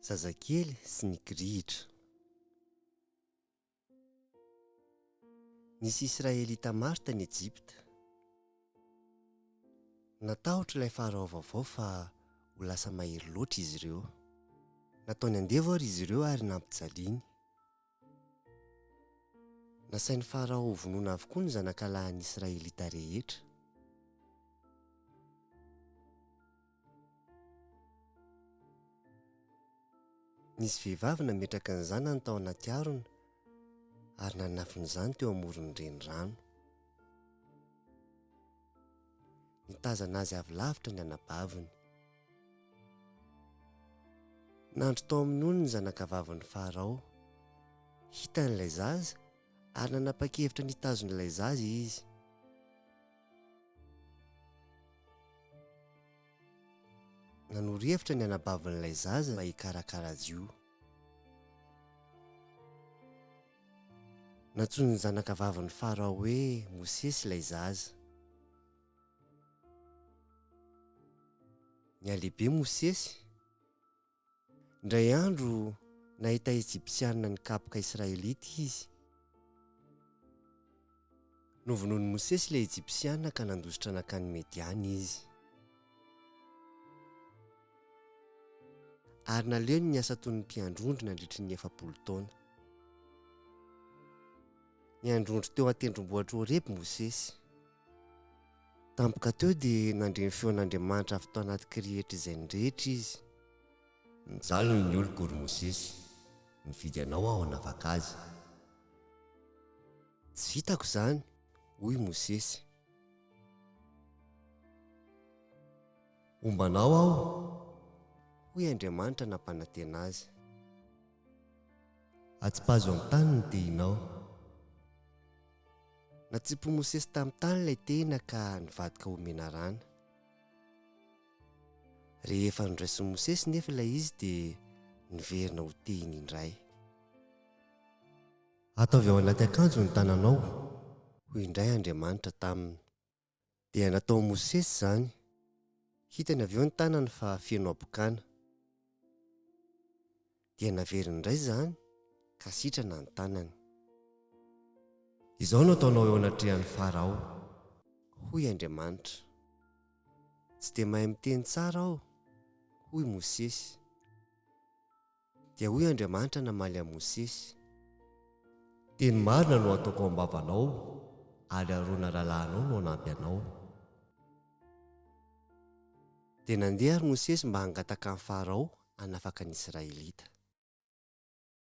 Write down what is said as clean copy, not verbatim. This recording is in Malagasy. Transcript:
Zazakely sy ny kirihitra. Nisy Israelita maro tany Ejipta. Natahotra ilay farao vaovao fa ho lasa mahery loatra izy ireo. Nataony andevo ary izy ireo ary nampijaliany. Nasain'ny farao ho vonoina avokoa ny zanakalahin'ny Israelita rehetra. Nisy vehivavy nametraka ny zanany tao anaty harona ary nanafin'izany teo amoron'ny renirano. Nitazana azy avy lavitra ny anabaviny. Nandro tao amin'ny ony ny zanakavavin'ny farao. Hitan'ilay zaza ary nanapa-kevitra nitazon'ilay zaza izy. Nanoro-hevitra ny anabavin'ilay zaza mba hikarakara azy io. Nantsoiny ny zanakavavin'ny farao hoe Mosesy ilay zaza. Nialehibe Mosesy. Indray andro nahita Ejiptianina nikapoka Israelita izy. Novonoiny Mosesy ilay Ejiptianina ka nandositra nakany Mediany izy. Ary naleo ny asa toy ny mpiandrondro nandritry ny 70 taona. Niandrondro teo an-tendrombohitra Horeby Mosesy. Tampoka teo dia nandre ny feon'Andriamanitra avy tao anaty kirihitra izay nrehetra izy. Mijaly ny oloko ry Mosesy, nividy anao aho hanafaka azy. Tsy vitako izany, hoy Mosesy. Ombanao aho, hoy Andriamanitra nampanantena azy. atsipazo amin'ny tany ny tehinao. Natsipo Mosesy tamin'ny tany ilay tena ka nivadika homena rana. Rehefa nondraisin'i Mosesy nefa ilay izy dia niverina ho tehiny indray. Ataovy ao anaty akanjo ny tananao, hoy indray Andriamanitra taminy. Dia natao Mosesy izany. Hitany avy eo ny tanany fa feno abokana. Dia naveriny indray izany ka sitrana ny tanany. izao no ataonao eo anatrehan'ny farao, hoy Andriamanitra. Tsy dia mahay miteny tsara aho, hoy Mosesy. Dia hoy Andriamanitra namaly an'i Mosesy. teny marina no ataoko ambavanao, ary aroana ralahanao no hanampy anao. Dia nandeha ary Mosesy mba hangataka ny farao hanafaka ny Israelita.